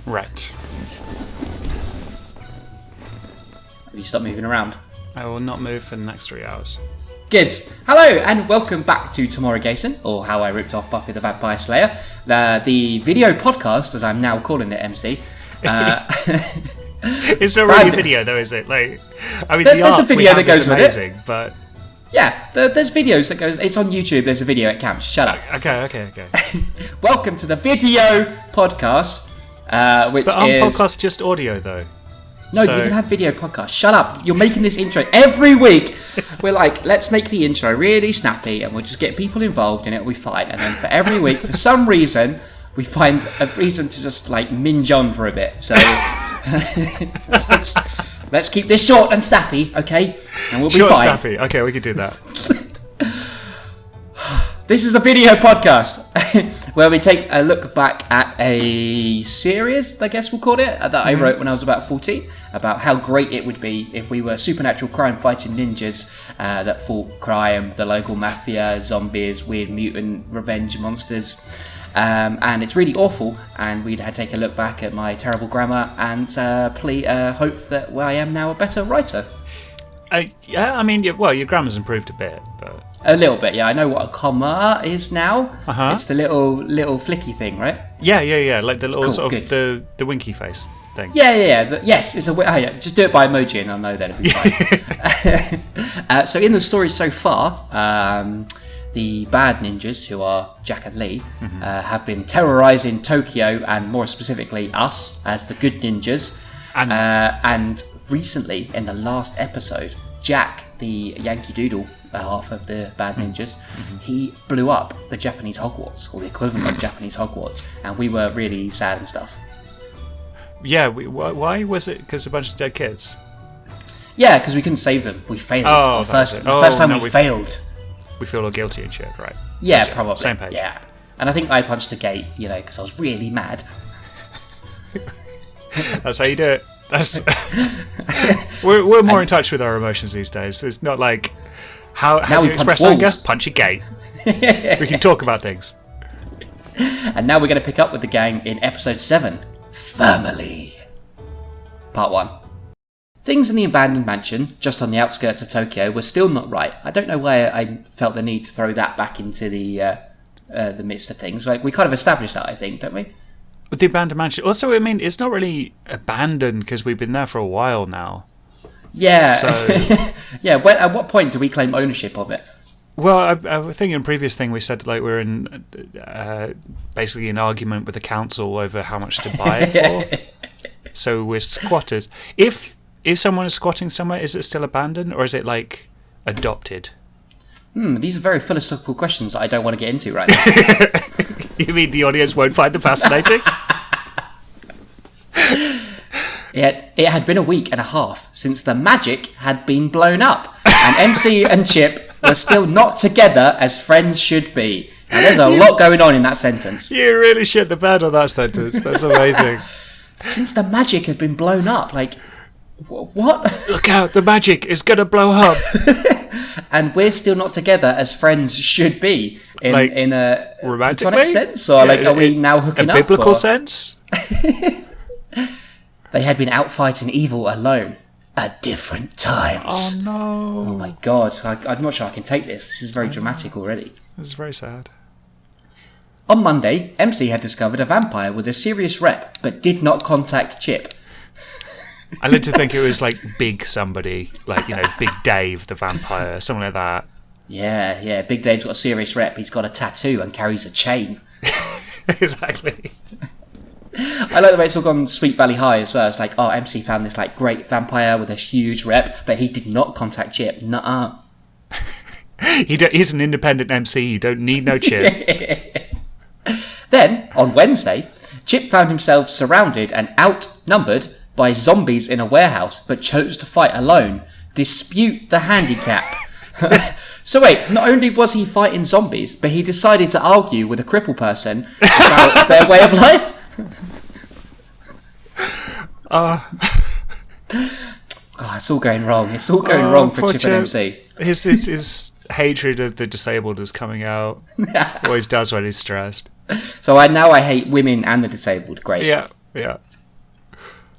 Right. Have you stopped moving around? I will not move for the next 3 hours. Good. Hello and welcome back to Tomuarigassen, or How I Ripped Off Buffy the Vampire Slayer, the video podcast, as I'm now calling it, MC. It's not really a video though, is it? Like, I mean, there's a video that goes with amazing, but yeah, there's videos that goes. It's on YouTube. There's a video. It counts. Shut up. Okay. Welcome to the video podcast, which but aren't is podcasts just audio though? No, you can have video podcasts. Shut up. You're making this intro every week. We're like, let's make the intro really snappy and we'll just get people involved and it'll be fine. And then for every week, for some reason, we find a reason to just like minge on for a bit. So let's keep this short and snappy, okay? And we'll be short fine. And snappy. Okay, we can do that. This is a video podcast where we take a look back at a series, I guess we'll call it, that I wrote when I was about 14, about how great it would be if we were supernatural crime-fighting ninjas that fought crime, the local mafia, zombies, weird mutant revenge monsters. And it's really awful, and we'd take a look back at my terrible grammar and hope that I am now a better writer. Yeah, I mean, your grammar's improved a bit, but a little bit, yeah. I know what a comma is now. Uh-huh. It's the little flicky thing, right? Yeah. Like the little cool, sort good. of the winky face thing. Yeah. Yes, it's a. Oh, yeah. Just do it by emoji, and I'll know then it'll be fine. So in the story so far, the bad ninjas, who are Jack and Lee, have been terrorizing Tokyo, and more specifically us as the good ninjas. And recently, in the last episode, Jack, the Yankee Doodle half of the bad ninjas, he blew up the Japanese Hogwarts, or the equivalent of Japanese Hogwarts, and we were really sad and stuff. Yeah, why was it? Because a bunch of dead kids? Yeah, because we couldn't save them. We failed. Oh, the first time we failed. We feel all guilty and shit, right? Yeah, Gotcha. probably. Same page. Yeah. And I think I punched a gate, because I was really mad. That's how you do it. We're more in touch with our emotions these days. It's not like how do you express anger? Punch a gate. We can talk about things. And now we're going to pick up with the gang in episode 7, Family. Part 1. Things in the abandoned mansion, just on the outskirts of Tokyo, were still not right. I don't know why I felt the need to throw that back into the midst of things. Like, we kind of established that, I think, don't we? With the abandoned mansion. Also, I mean, it's not really abandoned because we've been there for a while now. Yeah. So, yeah. At what point do we claim ownership of it? Well, I think in previous thing we said like we're in basically an argument with the council over how much to buy it for. So we're squatters. If someone is squatting somewhere, is it still abandoned or is it like adopted? These are very philosophical questions that I don't want to get into right now. You mean the audience won't find them fascinating? It had been a week and a half since the magic had been blown up, and MC and Chip were still not together as friends should be. Now, there's a lot going on in that sentence. You really shit the bed on that sentence. That's amazing. Since the magic had been blown up, like, what? Look out, the magic is going to blow up. And we're still not together as friends should be. In a platonic sense? Or are we now hooking up? A biblical sense? They had been out fighting evil alone at different times. Oh no. Oh my god, I'm not sure I can take this. This is very dramatic already. This is very sad. On Monday, MC had discovered a vampire with a serious rep, but did not contact Chip. I like to think it was like Big somebody, like, Big Dave the vampire, something like that. Yeah, Big Dave's got a serious rep. He's got a tattoo and carries a chain. Exactly. I like the way it's all gone Sweet Valley High as well. It's like, MC found this like great vampire with a huge rep, but he did not contact Chip. Nuh-uh. He's an independent MC. You don't need no Chip. Then, on Wednesday, Chip found himself surrounded and outnumbered by zombies in a warehouse, but chose to fight alone. Dispute the handicap. So wait, not only was he fighting zombies, but he decided to argue with a crippled person about their way of life? It's all going wrong. It's all going wrong for Chip and MC. His hatred of the disabled is coming out. Always does when he's stressed. So now I hate women and the disabled. Great. Yeah. Yeah.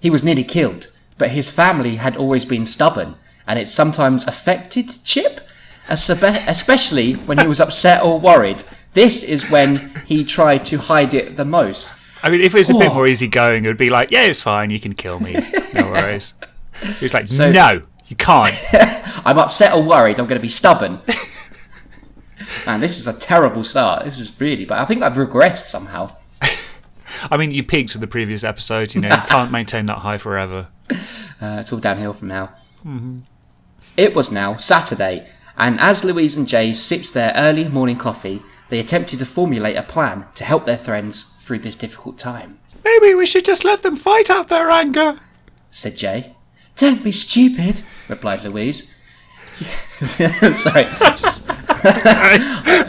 He was nearly killed, but his family had always been stubborn, and it sometimes affected Chip, especially when he was upset or worried. This is when he tried to hide it the most. I mean, if it was a bit more easygoing, it would be like, yeah, it's fine, you can kill me. No worries. He's like, no, you can't. I'm upset or worried, I'm going to be stubborn. Man, this is a terrible start. This is really bad. I think I've regressed somehow. I mean, you peaked in the previous episode, you can't maintain that high forever. It's all downhill from now. Mm-hmm. It was now Saturday, and as Louise and Jay sipped their early morning coffee, they attempted to formulate a plan to help their friends through this difficult time. Maybe we should just let them fight out their anger, said Jay. Don't be stupid, replied Louise. Sorry.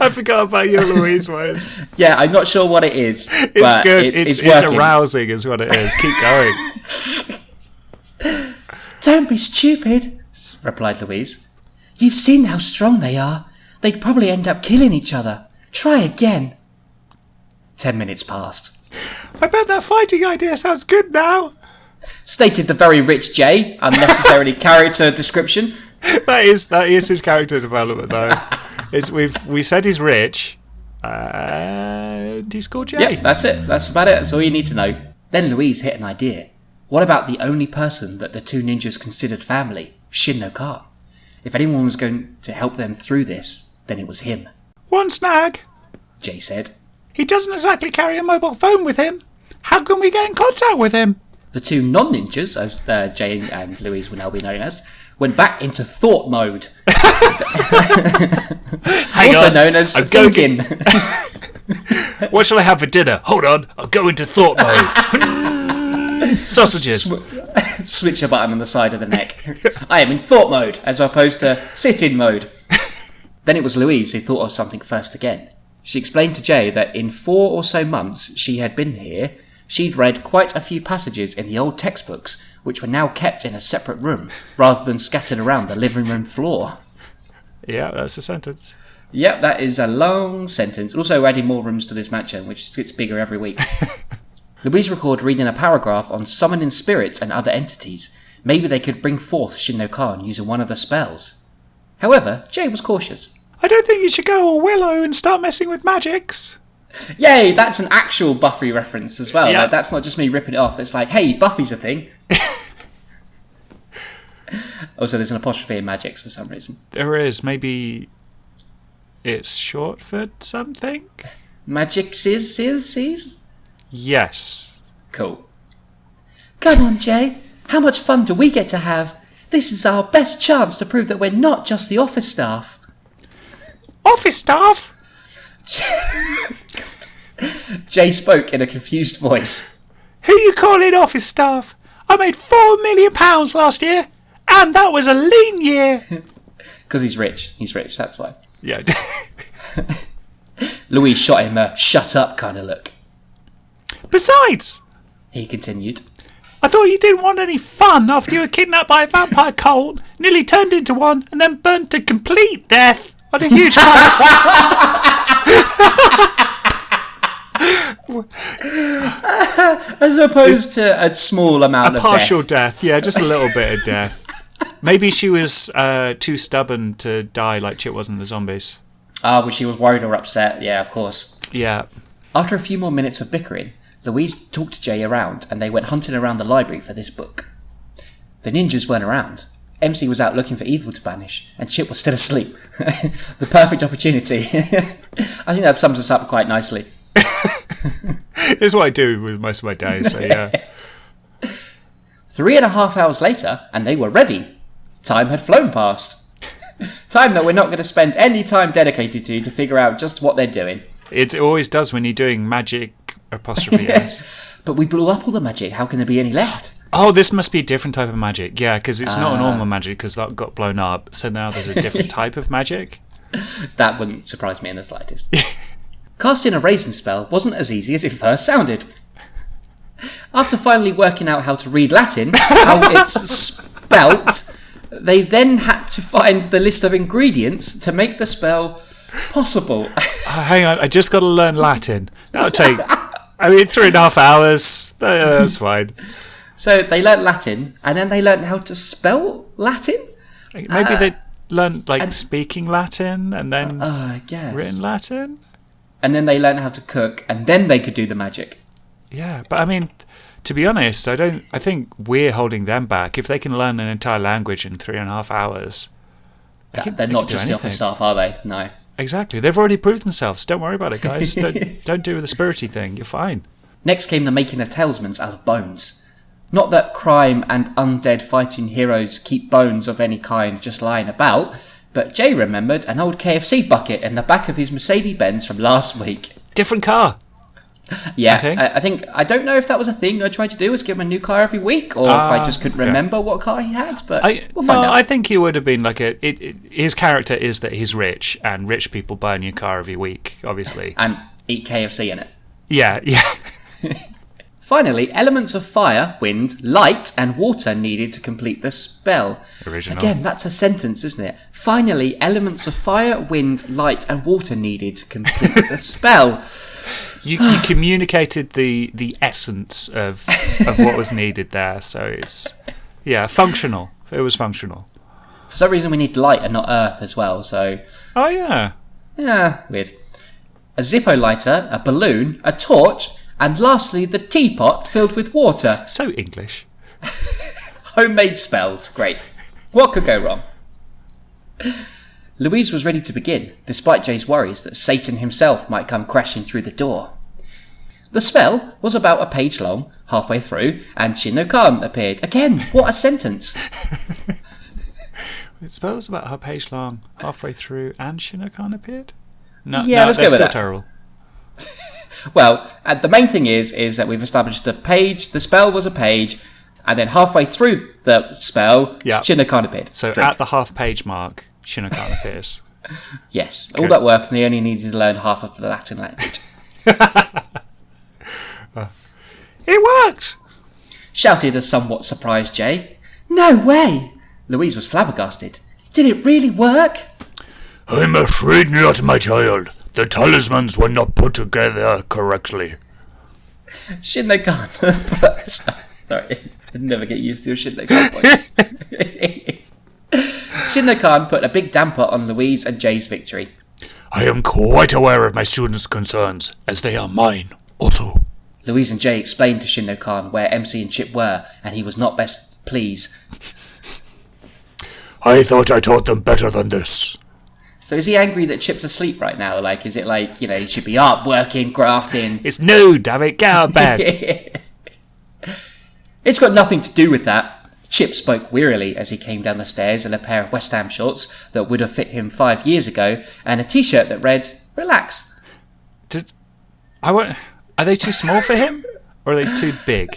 I forgot about your Louise words. Yeah, I'm not sure what it is. It's good. It's arousing is what it is. Keep going. Don't be stupid, replied Louise. You've seen how strong they are. They'd probably end up killing each other. Try again. 10 minutes passed. I bet that fighting idea sounds good now, stated the very rich Jay, unnecessarily character description. That is his character development, though. We said he's rich, and he's called Jay. Yep, that's it. That's about it. That's all you need to know. Then Louise hit an idea. What about the only person that the two ninjas considered family, Shin no Khan? If anyone was going to help them through this, then it was him. One snag, Jay said. He doesn't exactly carry a mobile phone with him. How can we get in contact with him? The two non-ninjas, as Jay and Louise will now be known as, went back into thought mode. Also known as thinking. What shall I have for dinner? Hold on, I'll go into thought mode. Sausages. Switch a button on the side of the neck. I am in thought mode, as opposed to sit-in mode. Then it was Louise who thought of something first again. She explained to Jay that in 4 or so months she had been here, she'd read quite a few passages in the old textbooks, which were now kept in a separate room, rather than scattered around the living room floor. Yeah, that's a sentence. Yep, that is a long sentence. Also adding more rooms to this mansion, which gets bigger every week. Louise recalled reading a paragraph on summoning spirits and other entities. Maybe they could bring forth Shin no Khan using one of the spells. However, Jay was cautious. I don't think you should go all Willow and start messing with magics. Yay, that's an actual Buffy reference as well. Yeah. Like, that's not just me ripping it off. It's like, hey, Buffy's a thing. Also, there's an apostrophe in magics for some reason. There is. Maybe it's short for something? Magics is? Yes. Cool. Come on, Jay. How much fun do we get to have? This is our best chance to prove that we're not just the office staff. Office staff? Jay spoke in a confused voice. Who you calling office staff? I made £4 million last year, and that was a lean year. Because he's rich. He's rich, that's why. Yeah. Louise shot him a shut up kind of look. Besides, he continued, I thought you didn't want any fun after you were kidnapped by a vampire cult, nearly turned into one, and then burnt to complete death on a huge house. As opposed to a small amount of partial death. Yeah, just a little bit of death. Maybe she was too stubborn to die like Chip was in the zombies. Well, she was worried or upset. Yeah, of course. Yeah. After a few more minutes of bickering, Louise talked Jay around, and they went hunting around the library for this book. The ninjas weren't around. MC was out looking for evil to banish, and Chip was still asleep. The perfect opportunity. I think that sums us up quite nicely. It's what I do with most of my days, so yeah. 3.5 hours later, and they were ready. Time had flown past. Time that we're not going to spend any time dedicated to figure out just what they're doing. It always does when you're doing magic apostrophe S. But we blew up all the magic. How can there be any left? Oh, this must be a different type of magic. Yeah, because it's not a normal magic because that got blown up. So now there's a different type of magic. That wouldn't surprise me in the slightest. Casting a raisin spell wasn't as easy as it first sounded. After finally working out how to read Latin, how it's spelt, they then had to find the list of ingredients to make the spell possible. Hang on, I just got to learn Latin. That'll I mean, 3.5 hours. That's fine. So they learnt Latin, and then they learnt how to spell Latin. Maybe they learnt speaking Latin and then I guess written Latin. And then they learnt how to cook, and then they could do the magic. Yeah, but I mean, to be honest, I think we're holding them back. If they can learn an entire language in 3.5 hours, they're not just the office staff, are they? No. Exactly. They've already proved themselves. Don't worry about it, guys. Don't do the spirity thing. You're fine. Next came the making of talismans out of bones. Not that crime and undead fighting heroes keep bones of any kind just lying about, but Jay remembered an old KFC bucket in the back of his Mercedes-Benz from last week. Different car. Yeah, I don't know if that was a thing I tried to do, was give him a new car every week, or if I just couldn't remember what car he had, but we'll find out. I think he would have been like his character is that he's rich, and rich people buy a new car every week, obviously. And eat KFC in it. Yeah. Finally, elements of fire, wind, light, and water needed to complete the spell. Original. Again, that's a sentence, isn't it? Finally, elements of fire, wind, light, and water needed to complete the spell. You communicated the essence of what was needed there, so it's functional. It was functional. For some reason, we need light and not earth as well. So. Oh yeah. Yeah, weird. A Zippo lighter, a balloon, a torch. And lastly, the teapot filled with water. So English. Homemade spells. Great. What could go wrong? Louise was ready to begin, despite Jay's worries that Satan himself might come crashing through the door. The spell was about a page long, halfway through, and Shin no Khan appeared. Again, what a sentence! The spell was about a page long, halfway through, and Shin no Khan appeared? No, let's go with still that. Terrible. Well, the main thing is that we've established the spell was a page, and then halfway through the spell, Shin no Khan appeared. So at the half-page mark, Shin no Khan appears. Yes, all that work, and they only needed to learn half of the Latin language. It works! Shouted a somewhat surprised Jay. No way! Louise was flabbergasted. Did it really work? I'm afraid not, my child. The talismans were not put together correctly. Shin no Khan. Sorry, I'd never get used to a Shin no Khan voice. Shin no Khan put a big damper on Louise and Jay's victory. I am quite aware of my students' concerns, as they are mine also. Louise and Jay explained to Shin no Khan where MC and Chip were, and he was not best pleased. I thought I taught them better than this. So is he angry that Chip's asleep right now? Like, is it like, he should be up, working, grafting? It's no, damn it, get out of bed. It's got nothing to do with that. Chip spoke wearily as he came down the stairs in a pair of West Ham shorts that would have fit him 5 years ago, and a t-shirt that read, "Relax." Are they too small for him? Or are they too big?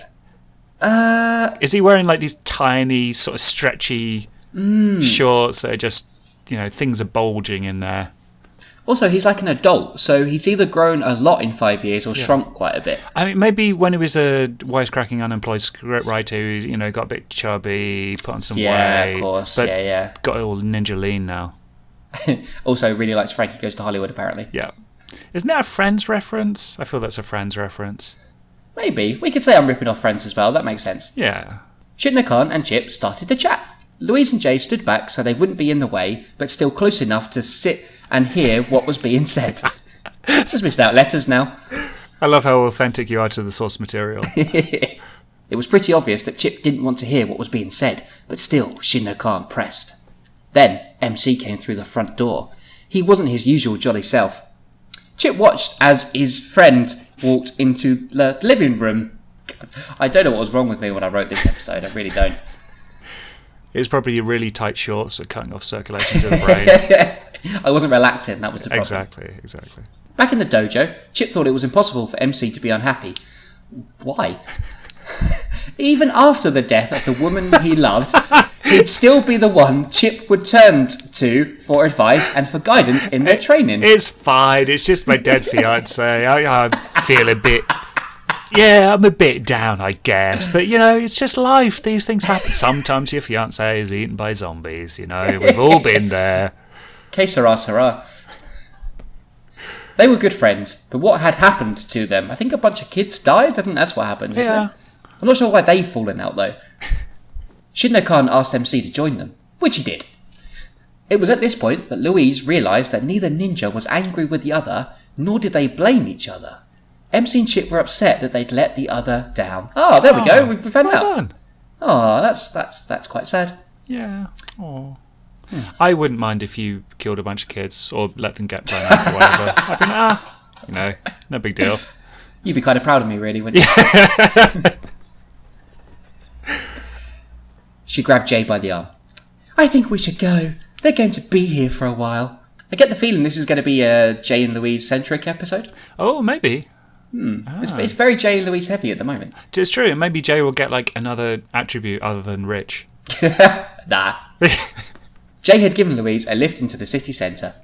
Is he wearing like these tiny, sort of stretchy shorts that are just, things are bulging in there? Also, he's like an adult, so he's either grown a lot in 5 years or shrunk quite a bit. I mean, maybe when he was a wisecracking unemployed scriptwriter, who, got a bit chubby, put on some weight. Yeah, of course. But yeah. got all ninja lean now. Also, really likes Frankie Goes to Hollywood, apparently. Yeah. Isn't that a Friends reference? I feel that's a Friends reference. Maybe. We could say I'm ripping off Friends as well. That makes sense. Yeah. Shin no Khan and Chip started to chat. Louise and Jay stood back so they wouldn't be in the way, but still close enough to sit and hear what was being said. Just missed out letters now. I love how authentic you are to the source material. It was pretty obvious that Chip didn't want to hear what was being said, but still Shin no Khan pressed. Then MC came through the front door. He wasn't his usual jolly self. Chip watched as his friend walked into the living room. God, I don't know what was wrong with me when I wrote this episode. I really don't. It's probably your really tight shorts are cutting off circulation to the brain. I wasn't relaxing, that was the problem. Exactly. Back in the dojo, Chip thought it was impossible for MC to be unhappy. Why? Even after the death of the woman he loved, he'd still be the one Chip would turn to for advice and for guidance in their training. It's fine, it's just my dead fiancé. I feel a bit... Yeah, I'm a bit down, I guess. But, it's just life. These things happen. Sometimes your fiancé is eaten by zombies, We've all been there. Que sera, sera. They were good friends, but what had happened to them? I think a bunch of kids died. I think that's what happened, isn't it? I'm not sure why they've fallen out, though. Shinno-kan asked MC to join them, which he did. It was at this point that Louise realised that neither ninja was angry with the other, nor did they blame each other. MC and Chip were upset that they'd let the other down. Oh, there we go. We found out. Done. Oh, that's quite sad. Yeah. Oh. I wouldn't mind if you killed a bunch of kids or let them get blown up or whatever. I'd be no big deal. You'd be kind of proud of me, really, wouldn't you? She grabbed Jay by the arm. I think we should go. They're going to be here for a while. I get the feeling this is going to be a Jay and Louise-centric episode. Oh, maybe. It's very Jay and Louise heavy at the moment. It's true. Maybe Jay will get like another attribute other than rich. Nah. Jay had given Louise a lift into the city centre.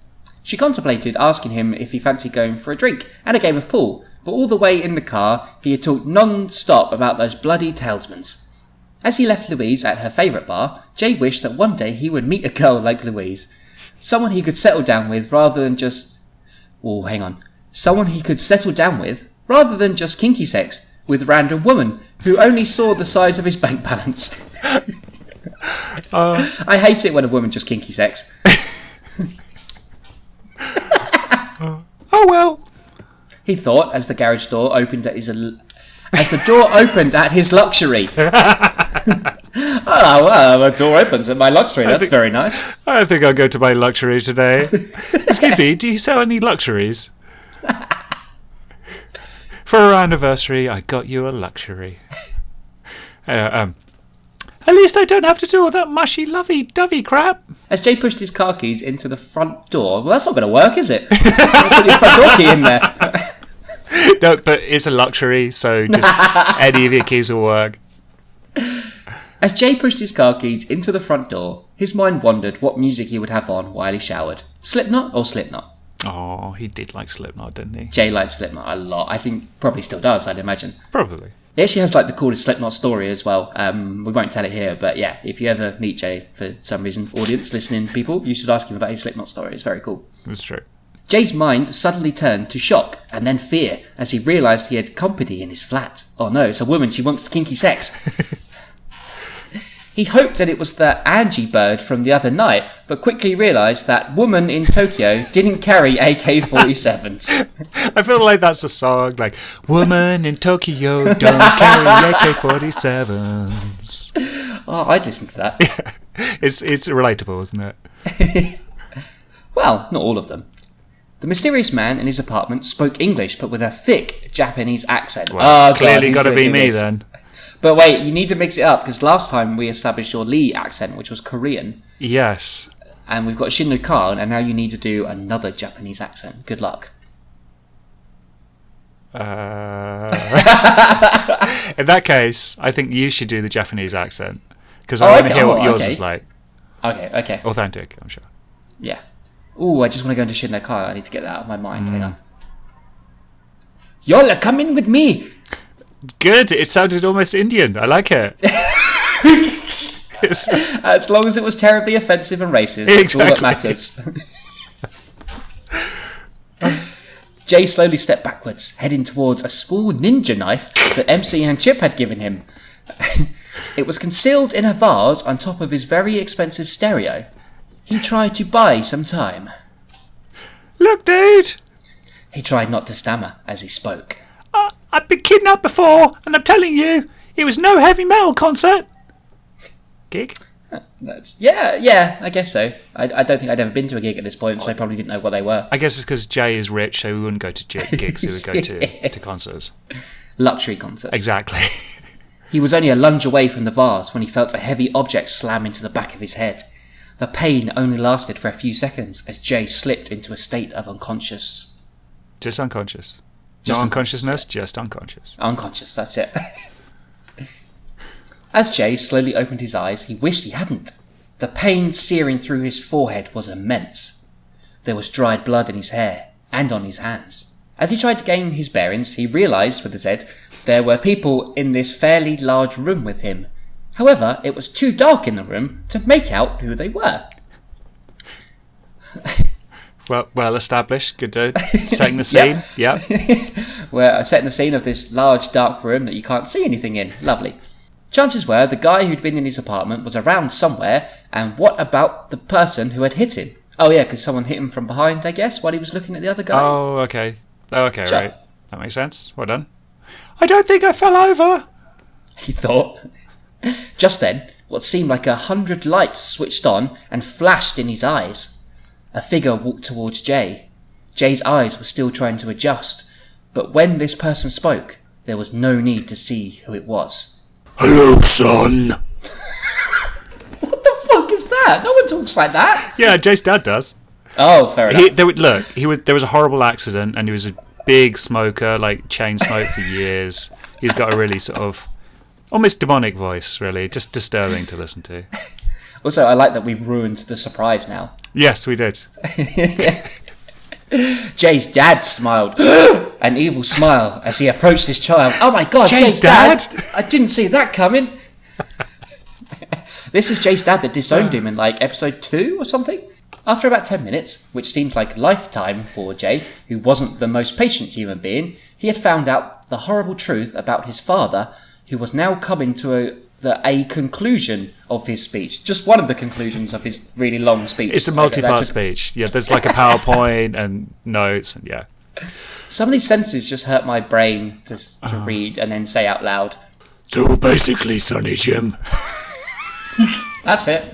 She contemplated asking him if he fancied going for a drink and a game of pool, but all the way in the car he had talked non-stop about those bloody talismans. As he left Louise at her favourite bar, Jay wished that one day he would meet a girl like Louise. Someone he could settle down with rather than just... Oh, hang on. Someone he could settle down with rather than just kinky sex with a random woman who only saw the size of his bank balance. I hate it when a woman just kinky sex. Oh well, he thought as the garage door opened at his luxury. Oh well, the door opens at my luxury. That's very nice. I think I'll go to my luxury today. Excuse me, do you sell any luxuries? For our anniversary, I got you a luxury. At least I don't have to do all that mushy, lovey-dovey crap. As Jay pushed his car keys into the front door, well, that's not going to work, is it? Put your front door key in there. No, but it's a luxury, so just any of your keys will work. As Jay pushed his car keys into the front door, his mind wandered what music he would have on while he showered. Slipknot or Slipknot? Oh, he did like Slipknot, didn't he? Jay liked Slipknot a lot. I think probably still does, I'd imagine. Probably. He actually has like the coolest Slipknot story as well. We won't tell it here, but yeah, if you ever meet Jay, for some reason, audience, listening people, you should ask him about his Slipknot story. It's very cool. That's true. Jay's mind suddenly turned to shock and then fear as he realised he had company in his flat. Oh no, it's a woman, she wants kinky sex. He hoped that it was the Angie bird from the other night, but quickly realised that woman in Tokyo didn't carry AK-47s. I feel like that's a song, like, woman in Tokyo don't carry AK-47s. Oh, I'd listen to that. Yeah. It's relatable, isn't it? Well, not all of them. The mysterious man in his apartment spoke English, but with a thick Japanese accent. Well, clearly got to be me then. But wait, you need to mix it up, because last time we established your Lee accent, which was Korean. Yes. And we've got Shinno-kan, and now you need to do another Japanese accent. Good luck. In that case, I think you should do the Japanese accent, because I want to hear what yours is like. Okay. Authentic, I'm sure. Yeah. Ooh, I just want to go into Shinno-kan. I need to get that out of my mind. Hang on. Y'all are coming with me. Good. It sounded almost Indian. I like it. As long as it was terribly offensive and racist, that's all that matters. Jay slowly stepped backwards, heading towards a small ninja knife that MC and Chip had given him. It was concealed in a vase on top of his very expensive stereo. He tried to buy some time. Look, dude! He tried not to stammer as he spoke. I've been kidnapped before, and I'm telling you, it was no heavy metal concert. Gig? Yeah, I guess so. I don't think I'd ever been to a gig at this point, so I probably didn't know what they were. I guess it's because Jay is rich, so he wouldn't go to gigs, he would go to concerts. Luxury concerts. Exactly. He was only a lunge away from the vase when he felt a heavy object slam into the back of his head. The pain only lasted for a few seconds as Jay slipped into a state of unconscious. Just unconscious. Not unconsciousness, just unconscious. Unconscious, that's it. As Jay slowly opened his eyes, he wished he hadn't. The pain searing through his forehead was immense. There was dried blood in his hair and on his hands. As he tried to gain his bearings, he realised with his head there were people in this fairly large room with him. However, it was too dark in the room to make out who they were. Well established. Good dude. Setting the scene. Yep. We're setting the scene of this large dark room that you can't see anything in. Lovely. Chances were the guy who'd been in his apartment was around somewhere, and what about the person who had hit him? Oh yeah, because someone hit him from behind, I guess, while he was looking at the other guy. Oh, okay. Right. That makes sense. Well done. I don't think I fell over, he thought. Just then, what seemed like 100 lights switched on and flashed in his eyes. A figure walked towards Jay. Jay's eyes were still trying to adjust, but when this person spoke, there was no need to see who it was. Hello, son. What the fuck is that? No one talks like that. Yeah, Jay's dad does. Oh, fair enough. There was a horrible accident, and he was a big smoker, like chain smoked for years. He's got a really sort of almost demonic voice, really, just disturbing to listen to. Also, I like that we've ruined the surprise now. Yes, we did. Jay's dad smiled, an evil smile, as he approached his child. Oh my god, Jay's dad! I didn't see that coming. This is Jay's dad that disowned him in like episode 2 or something. After about 10 minutes, which seemed like lifetime for Jay, who wasn't the most patient human being, he had found out the horrible truth about his father, who was now coming to a conclusion of his speech. Just one of the conclusions of his really long speech. It's a multi-part speech. Yeah, there's like a PowerPoint and notes, and yeah. Some of these sentences just hurt my brain to read and then say out loud. So basically, Sonny Jim, that's it.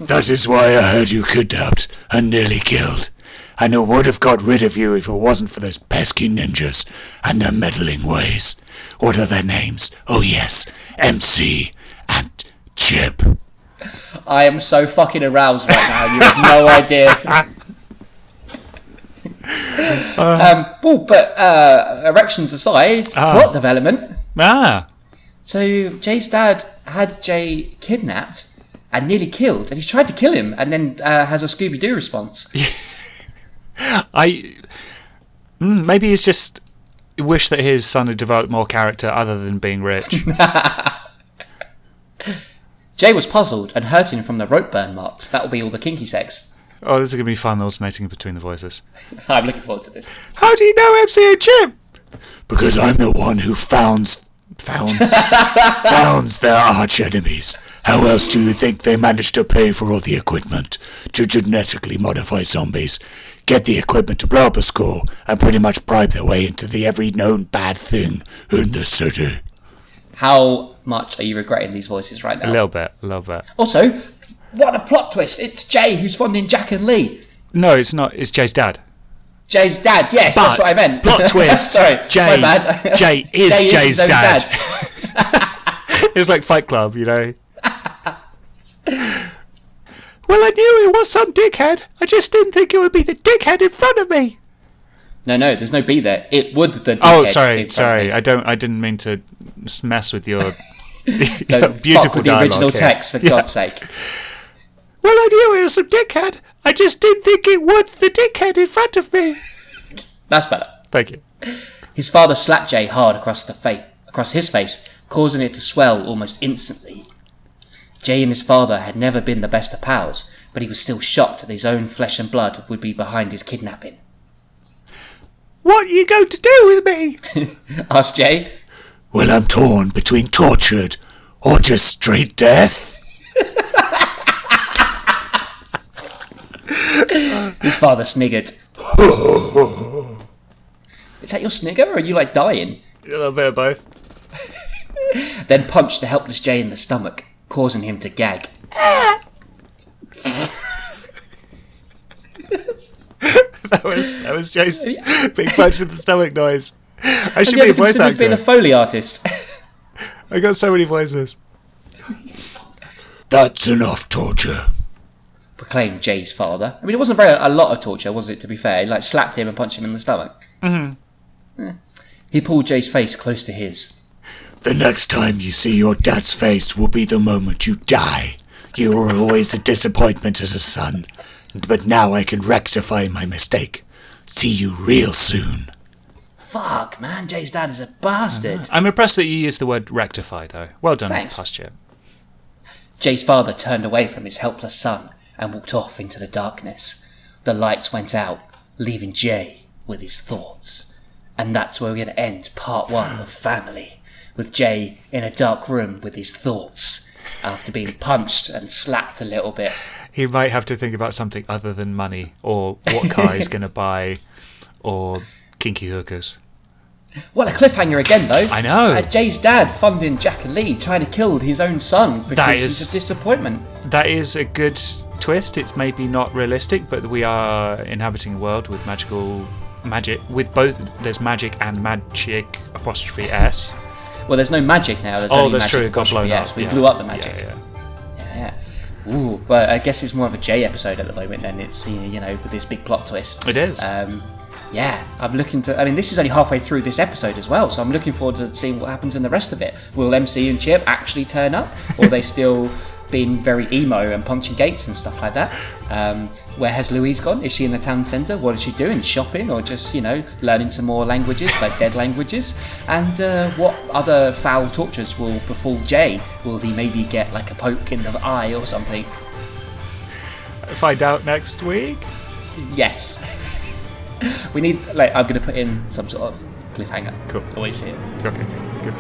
that is why I had you kidnapped and nearly killed. And I would have got rid of you if it wasn't for those pesky ninjas and their meddling ways. What are their names? Oh yes, MC and Chip. I am so fucking aroused right now, you have no idea. Erections aside, plot development. So Jay's dad had Jay kidnapped and nearly killed, and he's tried to kill him, and then has a Scooby-Doo response. Maybe he's just wished that his son had developed more character other than being rich. Jay was puzzled and hurting from the rope burn marks. That'll be all the kinky sex. Oh, this is going to be fun alternating between the voices. I'm looking forward to this. How do you know MC and Chip? Because I'm the one who founds their arch enemies. How else do you think they managed to pay for all the equipment to genetically modify zombies, get the equipment to blow up a school, and pretty much bribe their way into the every known bad thing in the city? How much are you regretting these voices right now? A little bit. Also, what a plot twist! It's Jay who's funding Jack and Lee. No, it's not. It's Jay's dad. Jay's dad, yes, but, that's what I meant. Plot twist. Sorry, Jay, my bad. Jay is Jay's dad. It's like Fight Club, you know. Well, I knew it was some dickhead. I just didn't think it would be the dickhead in front of me. No, there's no B there. It would the dickhead. Oh, sorry. I didn't mean to mess with your, your beautiful the dialogue original here. text, for God's sake. Well, I knew it was some dickhead. I just didn't think it would the dickhead in front of me. That's better. Thank you. His father slapped Jay hard across his face, causing it to swell almost instantly. Jay and his father had never been the best of pals, but he was still shocked that his own flesh and blood would be behind his kidnapping. What are you going to do with me? Asked Jay. Well, I'm torn between tortured or just straight death. His father sniggered. Is that your snigger, or are you like dying? A little bit of both. Then punched the helpless Jay in the stomach, causing him to gag. That was Jay's big punch in the stomach noise. I should Have be you a voice actor. been a Foley artist? I got so many voices. That's enough torture, proclaimed Jay's father. I mean, it wasn't a lot of torture, was it, to be fair? He like slapped him and punched him in the stomach. Mm-hmm. He pulled Jay's face close to his. The next time you see your dad's face will be the moment you die. You were always a disappointment as a son, but now I can rectify my mistake. See you real soon. Fuck, man, Jay's dad is a bastard. I'm impressed that you used the word rectify, though. Well done, Thanks. past year. Jay's father turned away from his helpless son and walked off into the darkness. the lights went out, leaving Jay with his thoughts. And that's where we're going to end part 1 of Family, with Jay in a dark room with his thoughts after being punched and slapped a little bit. He might have to think about something other than money, or what car he's going to buy, or kinky hookers. What a cliffhanger again, though. I know. Jay's dad funding Jack and Lee, trying to kill his own son because he's a disappointment. That is a good twist. It's maybe not realistic, but we are inhabiting a world with magic, with both, there's magic and magic apostrophe S. Well, there's no magic now. There's only that's magic true. It got blown up. We blew up the magic. Yeah. Ooh, but I guess it's more of a Jay episode at the moment than it's, with this big plot twist. It is. Yeah, I'm looking to... I mean, this is only halfway through this episode as well, so I'm looking forward to seeing what happens in the rest of it. Will MC and Chip actually turn up? Or are they still being very emo and punching gates and stuff like that? Where has Louise gone? Is she in the town centre? What is she doing? Shopping? Or just, learning some more languages, like dead languages? And what other foul tortures will befall Jay? Will he maybe get like a poke in the eye or something? Find out next week? Yes. We need, I'm going to put in some sort of cliffhanger. Cool. Always here. Okay, good.